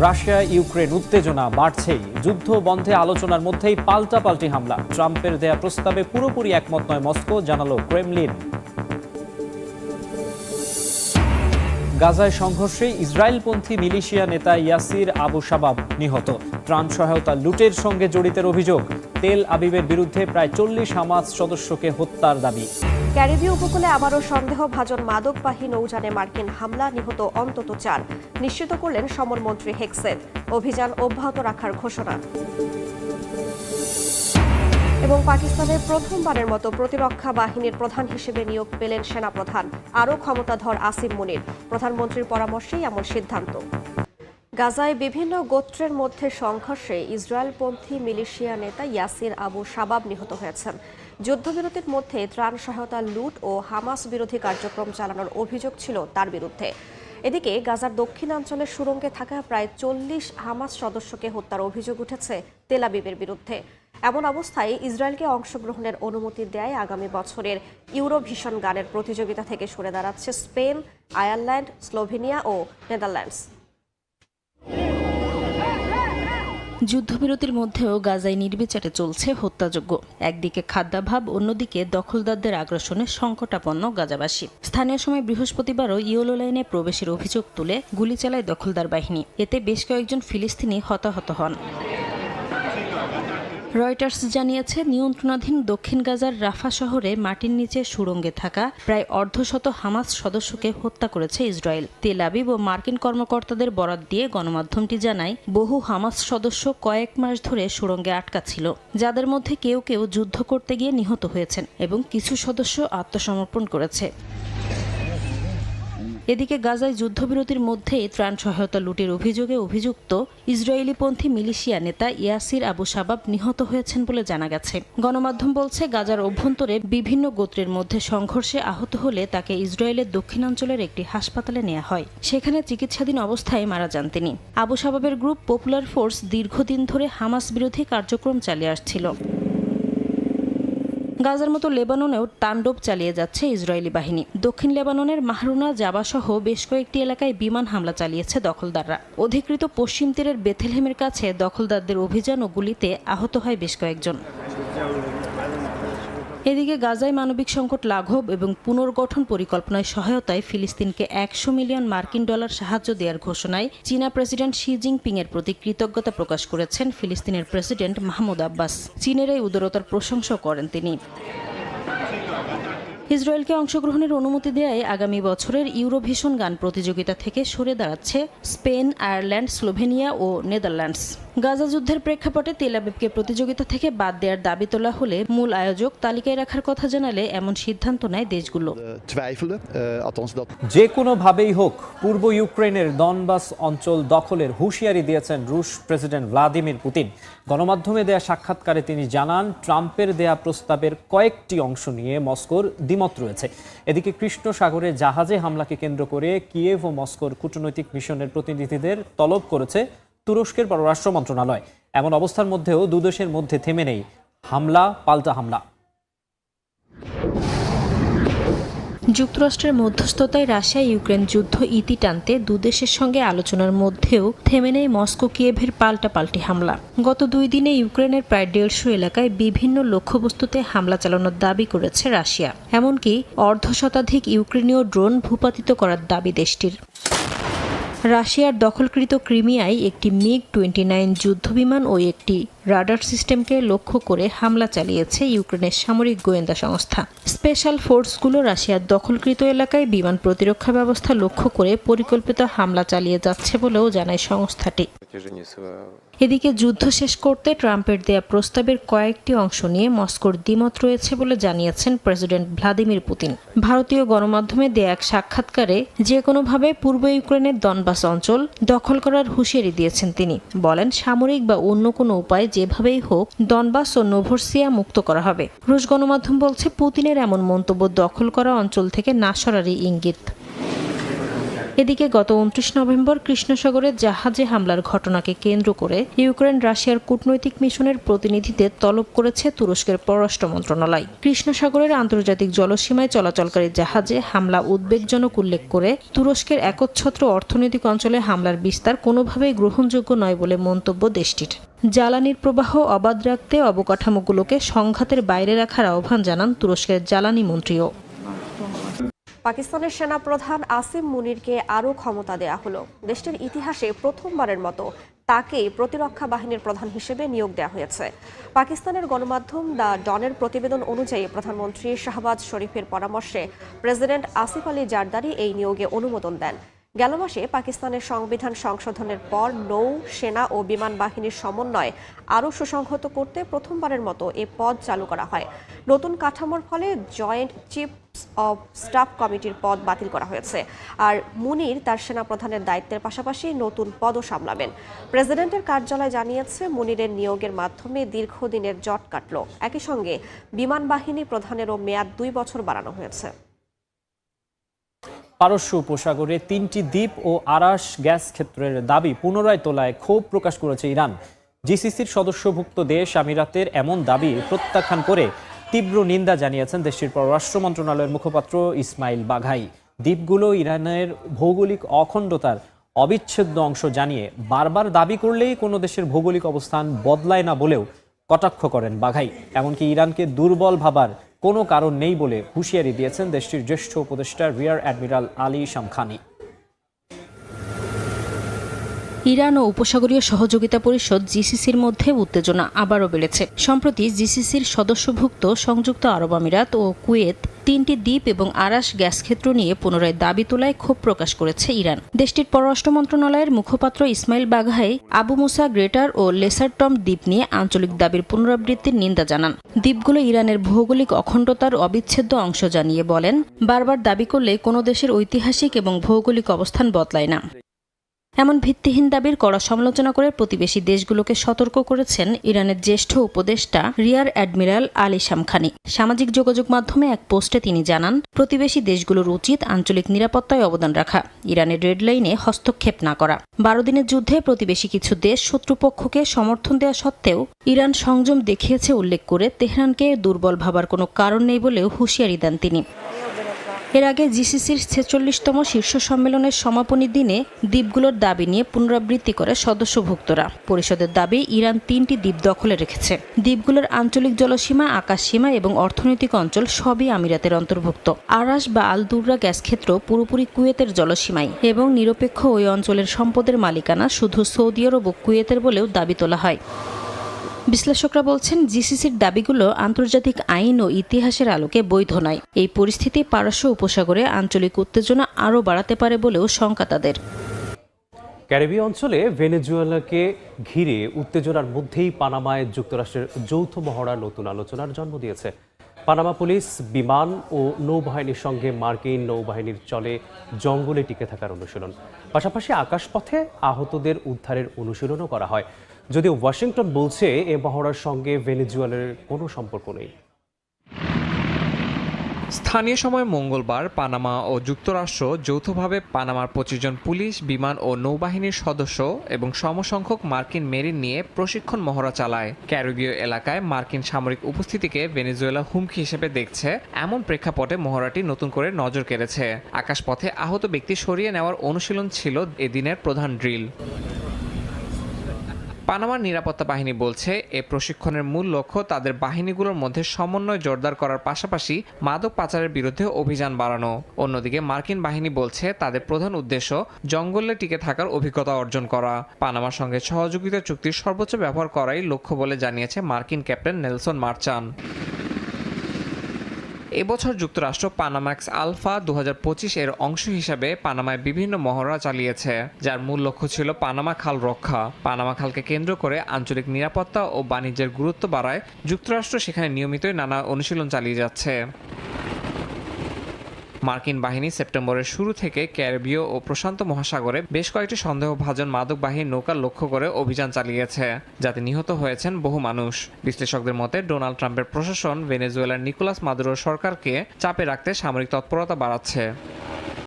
Russia Ukraine উত্তেজনা বাড়ছেই। যুদ্ধ বন্ধে আলোচনার মধ্যেই পাল্টাপাল্টি হামলা। ট্রাম্পের দেয়া প্রস্তাবে পুরোপুরি একমত নয় মস্কো, জানালো ক্রেমলিন। গাজায় সংঘর্ষে ইসরায়েলপন্থী মিলিশিয়া নেতা ইয়াসির আবু শাবাব নিহত। ত্রাণ সহায়তা লুটের সঙ্গে জড়িতের অভিযোগ। তেল আবিবের বিরুদ্ধে প্রায় 40 হামাস সদস্যকে হত্যার দাবি। ক্যারিবীয় উপকূলে আবারও সন্দেহভাজন মাদকবাহী নৌযানে মার্কিন হামলা, নিহত অন্তত 4, নিশ্চিত করলেন সমরমন্ত্রী হেক্সেট। অভিযান অব্যাহত রাখার ঘোষণা। এবং পাকিস্তানের প্রথমবারের মতো প্রতিরক্ষা বাহিনীর প্রধান হিসেবে নিয়োগ পেলেন সেনাপ্রধান। আরও ক্ষমতাধর আসিম মুনির। প্রধানমন্ত্রীর পরামর্শেই এমন সিদ্ধান্ত। গাজায় বিভিন্ন গোত্রের মধ্যে সংঘর্ষে ইসরায়েলপন্থী মিলিশিয়া নেতা ইয়াসির আবু শাবাব নিহত হয়েছেন। যুদ্ধবিরতির মধ্যে ত্রাণ সহায়তা লুট ও হামাস বিরোধী কার্যক্রম চালানোর অভিযোগ ছিল তার বিরুদ্ধে। এদিকে গাজার দক্ষিণাঞ্চলের সুড়ঙ্গে থাকা প্রায় 40 হামাস সদস্যকে হত্যার অভিযোগ উঠেছে তেল আবিবের বিরুদ্ধে। এমন অবস্থায় ইসরায়েলকে অংশগ্রহণের অনুমতি দেয় আগামী বছরের ইউরোভিশন গানের প্রতিযোগিতা থেকে সরে দাঁড়াচ্ছে স্পেন, আয়ারল্যান্ড, স্লোভেনিয়া ও নেদারল্যান্ডস। যুদ্ধবিরতির মধ্যেও গাজায় নির্বিচারে চলছে হত্যাযজ্ঞ। একদিকে খাদ্যাভাব, অন্যদিকে দখলদারদের আগ্রাসনে সংকটাপন্ন গাজাবাসী। স্থানীয় সময় বৃহস্পতিবারও ইয়েলো লাইনে প্রবেশের অভিযোগ তুলে গুলি চালায় দখলদার বাহিনী। এতে বেশ কয়েকজন ফিলিস্তিনি হতাহত হন। রয়টার্স জানিয়েছে, নিয়ন্ত্রণাধীন দক্ষিণ গাজার রাফা শহরে মাটির নিচে সুড়ঙ্গে থাকা প্রায় অর্ধশত হামাস সদস্যকে হত্যা করেছে ইসরায়েল। তেল আবিব ও মার্কিন কর্মকর্তাদের বরাত দিয়ে গণমাধ্যমটি জানায়, বহু হামাস সদস্য কয়েক মাস ধরে সুড়ঙ্গে আটকা ছিল, যাদের মধ্যে কেউ কেউ যুদ্ধ করতে গিয়ে নিহত হয়েছেন এবং কিছু সদস্য আত্মসমর্পণ করেছে। এদিকে গাজায় যুদ্ধবিরতির মধ্যেই ত্রাণ সহায়তা লুটের অভিযোগে অভিযুক্ত ইসরায়েলিপন্থী মিলিশিয়া নেতা ইয়াসির আবু শাবাব নিহত হয়েছেন বলে জানা গেছে। গণমাধ্যম বলছে, গাজার অভ্যন্তরে বিভিন্ন গোত্রের মধ্যে সংঘর্ষে আহত হলে তাকে ইসরায়েলের দক্ষিণাঞ্চলের একটি হাসপাতালে নেওয়া হয়। সেখানে চিকিৎসাধীন অবস্থায় মারা যান তিনি। আবু শাবাবের গ্রুপ পপুলার ফোর্স দীর্ঘদিন ধরে হামাস বিরোধী কার্যক্রম চালিয়ে আসছিল। গাজার মতো লেবাননেও তাণ্ডব চালিয়ে যাচ্ছে ইসরায়েলি বাহিনী। দক্ষিণ লেবাননের মাহরুনা, জাবা সহ বেশ কয়েকটি এলাকায় বিমান হামলা চালিয়েছে দখলদাররা। অধিকৃত পশ্চিম তীরের বেথেলহেমের কাছে দখলদারদের অভিযান ও গুলিতে আহত হয় বেশ কয়েকজন। এদিকে গাজায় মানবিক সংকট লাঘব এবং পুনর্গঠন পরিকল্পনায় সহায়তায় ফিলিস্তিনকে 100 মিলিয়ন মার্কিন ডলার সাহায্য দেওয়ার ঘোষণায় চীনা প্রেসিডেন্ট শি জিনপিং এর প্রতি কৃতজ্ঞতা প্রকাশ করেছেন ফিলিস্তিনের প্রেসিডেন্ট মাহমুদ আব্বাস। চীনের এই উদারতার প্রশংসা করেন তিনি। ইসরায়েলকে অংশগ্রহণের অনুমতি দেয়ায় আগামী বছরের ইউরোভিশন গান প্রতিযোগিতা থেকে সরে দাঁড়াচ্ছে স্পেন, আয়ারল্যান্ড, স্লোভেনিয়া ও নেদারল্যান্ডস। গাজা যুদ্ধের প্রেক্ষাপটে তেল আবিবকে প্রতিযোগিতা থেকে বাদ দেওয়ার দাবি তোলা হলে মূল আয়োজক তালিকায় রাখার কথা জানালে এমন সিদ্ধান্ত নেয় দেশগুলো। যে কোনোভাবেই হোক পূর্ব ইউক্রেনের দনবাস অঞ্চল দখলের হুঁশিয়ারি দিয়েছেন রুশ প্রেসিডেন্ট ভ্লাদিমির পুতিন। গণমাধ্যমে দেয়া সাক্ষাৎকারে তিনি জানান, ট্রাম্পের দেয়া প্রস্তাবের কয়েকটি অংশ নিয়ে মস্কোর দ্বিমত রয়েছে। এদিকে কৃষ্ণ সাগরে জাহাজে হামলাকে কেন্দ্র করে কিয়েভ ও মস্কোর কূটনৈতিক মিশনের প্রতিনিধিদের তলব করেছে তুরস্কের পররাষ্ট্র মন্ত্রণালয়। এমন অবস্থার মধ্যেও দুদেশের মধ্যে থেমে নেই হামলা পাল্টা হামলা। যুক্তরাষ্ট্রের মধ্যস্থতায় রাশিয়া ইউক্রেন যুদ্ধ ইতি টানতে দুদেশের সঙ্গে আলোচনার মধ্যেও থেমে নেই মস্কো কিয়েভের পাল্টাপাল্টি হামলা। গত 2 দিনে ইউক্রেনের প্রায় 150 এলাকায় বিভিন্ন লক্ষ্যবস্তুতে হামলা চালানোর দাবি করেছে রাশিয়া। এমনকি অর্ধশতাধিক ইউক্রেনীয় ড্রোন ভূপাতিত করার দাবি দেশটির। রাশিয়ার দখলকৃত ক্রিমিয়ায় একটি মিগ-29 যুদ্ধবিমান ও একটি রাডার সিস্টেমকে লক্ষ্য করে হামলা চালিয়েছে ইউক্রেনের সামরিক গোয়েন্দা সংস্থা। স্পেশাল ফোর্সগুলো রাশিয়ার দখলকৃত এলাকায় বিমান প্রতিরক্ষা ব্যবস্থা লক্ষ্য করে পরিকল্পিত হামলা চালিয়ে যাচ্ছে বলেও জানায় সংস্থাটি। এদিকে যুদ্ধ শেষ করতে ট্রাম্পের দেয়া প্রস্তাবের কয়েকটি অংশ নিয়ে মস্কোর দ্বিমত রয়েছে বলে জানিয়েছেন প্রেসিডেন্ট ভ্লাদিমির পুতিন। ভারতীয় গণমাধ্যমে দেয়া এক সাক্ষাৎকারে যে কোনোভাবে পূর্ব ইউক্রেনের দনবাস অঞ্চল দখল করার হুঁশিয়ারি দিয়েছেন তিনি। বলেন, সামরিক বা অন্য কোনো উপায় যেভাবেই হোক দনবাস ও নোভরসিয়া মুক্ত করা হবে। রুশ গণমাধ্যম বলছে, পুতিনের এমন মন্তব্য দখল করা অঞ্চল থেকে না সরারই ইঙ্গিত। এদিকে গত 29 নভেম্বর কৃষ্ণসাগরে জাহাজে হামলার ঘটনাকে কেন্দ্র করে ইউক্রেন রাশিয়ার কূটনৈতিক মিশনের প্রতিনিধিদের তলব করেছে তুরস্কের পররাষ্ট্র মন্ত্রণালয়। কৃষ্ণসাগরের আন্তর্জাতিক জলসীমায় চলাচলকারী জাহাজে হামলা উদ্বেগজনক উল্লেখ করে তুরস্কের একচ্ছত্র অর্থনৈতিক অঞ্চলে হামলার বিস্তার কোনোভাবেই গ্রহণযোগ্য নয় বলে মন্তব্য দেশটির। জ্বালানির প্রবাহ অবাধ রাখতে অবকাঠামোগুলোকে সংঘাতের বাইরে রাখার আহ্বান জানান তুরস্কের জ্বালানি মন্ত্রীও। পাকিস্তানের সেনাপ্রধান আসিম মুনিরকে আরও ক্ষমতা দেয়া হলো। দেশটির ইতিহাসে প্রথমবারের মতো তাকেই প্রতিরক্ষা বাহিনীর প্রধান হিসেবে নিয়োগ দেওয়া হয়েছে। পাকিস্তানের গণমাধ্যম দ্য ডনের প্রতিবেদন অনুযায়ী প্রধানমন্ত্রী শাহবাজ শরীফের পরামর্শে প্রেসিডেন্ট আসিফ আলী জারদারি এই নিয়োগে অনুমোদন দেন। গেল মাসে পাকিস্তানের সংবিধান সংশোধনের পর নৌ, সেনা ও বিমান বাহিনীর সমন্বয় আরও সুসংহত করতে প্রথমবারের মতো এ পদ চালু করা হয়। নতুন কাঠামোর ফলে জয়েন্ট চিফস অব স্টাফ কমিটির পদ বাতিল করা হয়েছে। আর মুনির তার সেনাপ্রধানের দায়িত্বের পাশাপাশি নতুন পদও সামলাবেন। প্রেসিডেন্টের কার্যালয় জানিয়েছে মুনিরের নিয়োগের মাধ্যমে দীর্ঘদিনের জট কাটল। একই সঙ্গে বিমান বাহিনী প্রধানেরও মেয়াদ 2 বছর বাড়ানো হয়েছে। পারস্য উপসাগরে 3টি দ্বীপ ও আরাস গ্যাস ক্ষেত্রের দাবি পুনরায় তোলায় ক্ষোভ প্রকাশ করেছে ইরান। জিসিসির সদস্যভুক্ত দেশ আমিরাতের এমন দাবি প্রত্যাখ্যান করে তীব্র নিন্দা জানিয়েছেন দেশটির পররাষ্ট্র মন্ত্রণালয়ের মুখপাত্র ইসমাইল বাঘাই। দ্বীপগুলো ইরানের ভৌগোলিক অখণ্ডতার অবিচ্ছেদ্য অংশ জানিয়ে বারবার দাবি করলেই কোনো দেশের ভৌগোলিক অবস্থান বদলায় না বলেও কটাক্ষ করেন বাঘাই। এমনকি ইরানকে দুর্বল ভাবার কোনো কারণ নেই বলে হুঁশিয়ারি দিয়েছেন দেশটির জ্যেষ্ঠ উপদেষ্টা rear admiral Ali Shamkhani. Iran ও উপসাগরীয় সহযোগিতা পরিষদ জিসিসির মধ্যে উত্তেজনা আবারও বেড়েছে। সম্প্রতি জিসিসির সদস্যভুক্ত সংযুক্ত আরব আমিরাত ও কুয়েত 3টি দ্বীপ এবং আরাস গ্যাস ক্ষেত্র নিয়ে পুনরায় দাবি তোলায় ক্ষোভ প্রকাশ করেছে ইরান। দেশটির পররাষ্ট্র মন্ত্রণালয়ের মুখপাত্র ইসমাইল বাঘাই আবু মুসা গ্রেটার ও লেসার টম দ্বীপ নিয়ে আঞ্চলিক দাবির পুনরাবৃত্তির নিন্দা জানান। দ্বীপগুলো ইরানের ভৌগোলিক অখণ্ডতার অবিচ্ছেদ্য অংশ জানিয়ে বলেন, বারবার দাবি করলে কোনো দেশের ঐতিহাসিক এবং ভৌগোলিক অবস্থান বদলায় না। এমন ভিত্তিহীন দাবির কড়া সমালোচনা করে প্রতিবেশী দেশগুলোকে সতর্ক করেছেন ইরানের জ্যেষ্ঠ উপদেষ্টা রিয়ার অ্যাডমিরাল আলী শামখানি। সামাজিক যোগাযোগ মাধ্যমে এক পোস্টে তিনি জানান, প্রতিবেশী দেশগুলোর উচিত আঞ্চলিক নিরাপত্তায় অবদান রাখা, ইরানের রেড লাইনে হস্তক্ষেপ না করা। 12 দিনের যুদ্ধে প্রতিবেশী কিছু দেশ শত্রুপক্ষকে সমর্থন দেওয়া সত্ত্বেও ইরান সংযম দেখিয়েছে উল্লেখ করে তেহরানকে দুর্বল ভাবার কোনো কারণ নেই বলেও হুঁশিয়ারি দেন তিনি। এর আগে জিসিসির 46তম শীর্ষ সম্মেলনের সমাপনী দিনে দ্বীপগুলোর দাবি নিয়ে পুনরাবৃত্তি করে সদস্যভুক্তরা। পরিষদের দাবি, ইরান 3টি দ্বীপ দখলে রেখেছে। দ্বীপগুলোর আঞ্চলিক জলসীমা, আকাশসীমা এবং অর্থনৈতিক অঞ্চল সবই আমিরাতের অন্তর্ভুক্ত। আরাস বা আল দুররা গ্যাস ক্ষেত্র পুরোপুরি কুয়েতের জলসীমায় এবং নিরপেক্ষ ওই অঞ্চলের সম্পদের মালিকানা শুধু সৌদি আরব ও কুয়েতের বলেও দাবি তোলা হয়। বিশ্লেষকরা বলছেন, জিসিসির দাবিগুলো আন্তর্জাতিক আইন ও ইতিহাসের আলোকে বৈধ নয়। এই পরিস্থিতি পারস্য উপসাগরে আঞ্চলিক উত্তেজনা আরও বাড়াতে পারে বলেও শঙ্কা তাদের। ক্যারিবীয় অঞ্চলে ভেনেজুয়েলাকে ঘিরে উত্তেজনার মধ্যেই পানামায় যুক্তরাষ্ট্রের যৌথ মহড়া নতুন আলোচনার জন্ম দিয়েছে। পানামা পুলিশ, বিমান ও নৌবাহিনীর সঙ্গে মার্কিন নৌবাহিনীর চলে জঙ্গলে টিকে থাকার অনুশীলন, পাশাপাশি আকাশপথে আহতদের উদ্ধারের অনুশীলনও করা হয়। যদিও ওয়াশিংটন বলছে এ মহড়ার সঙ্গে ভেনেজুয়েলার কোনো সম্পর্ক নেই। স্থানীয় সময় মঙ্গলবার পানামা ও যুক্তরাষ্ট্র যৌথভাবে পানামার 25 জন পুলিশ, বিমান ও নৌবাহিনীর সদস্য এবং সমসংখ্যক মার্কিন মেরিন নিয়ে প্রশিক্ষণ মহড়া চালায়। ক্যারিবীয় এলাকায় মার্কিন সামরিক উপস্থিতিকে ভেনেজুয়েলা হুমকি হিসেবে দেখছে, এমন প্রেক্ষাপটে মহড়াটি নতুন করে নজর কেড়েছে। আকাশপথে আহত ব্যক্তি সরিয়ে নেওয়ার অনুশীলন ছিল এদিনের প্রধান ড্রিল। পানামার নিরাপত্তা বাহিনী বলছে, এ প্রশিক্ষণের মূল লক্ষ্য তাদের বাহিনীগুলোর মধ্যে সমন্বয় জোরদার করার পাশাপাশি মাদক পাচারের বিরুদ্ধে অভিযান বাড়ানো। অন্যদিকে মার্কিন বাহিনী বলছে, তাদের প্রধান উদ্দেশ্য জঙ্গলে টিকে থাকার অভিজ্ঞতা অর্জন করা। পানামার সঙ্গে সহযোগিতা চুক্তির সর্বোচ্চ ব্যবহার করাই লক্ষ্য বলে জানিয়েছে মার্কিন ক্যাপ্টেন নেলসন মার্চান। এবছর যুক্তরাষ্ট্র পানাম্যাক্স আলফা 2025 এর অংশ হিসাবে পানামায় বিভিন্ন মহড়া চালিয়েছে, যার মূল লক্ষ্য ছিল পানামা খাল রক্ষা। পানামা খালকে কেন্দ্র করে আঞ্চলিক নিরাপত্তা ও বাণিজ্যের গুরুত্ব বাড়ায় যুক্তরাষ্ট্র সেখানে নিয়মিতই নানা অনুশীলন চালিয়ে যাচ্ছে। মার্কিন বাহিনী সেপ্টেম্বরের শুরু থেকে ক্যারিবীয় ও প্রশান্ত মহাসাগরে বেশ কয়েকটি সন্দেহভাজন মাদকবাহী নৌকা লক্ষ্য করে অভিযান চালিয়েছে, যাতে নিহত হয়েছেন বহু মানুষ। বিশ্লেষকদের মতে, ডোনাল্ড ট্রাম্পের প্রশাসন ভেনেজুয়েলার নিকোলাস মাদুরোর সরকারকে চাপে রাখতে সামরিক তৎপরতা বাড়াচ্ছে।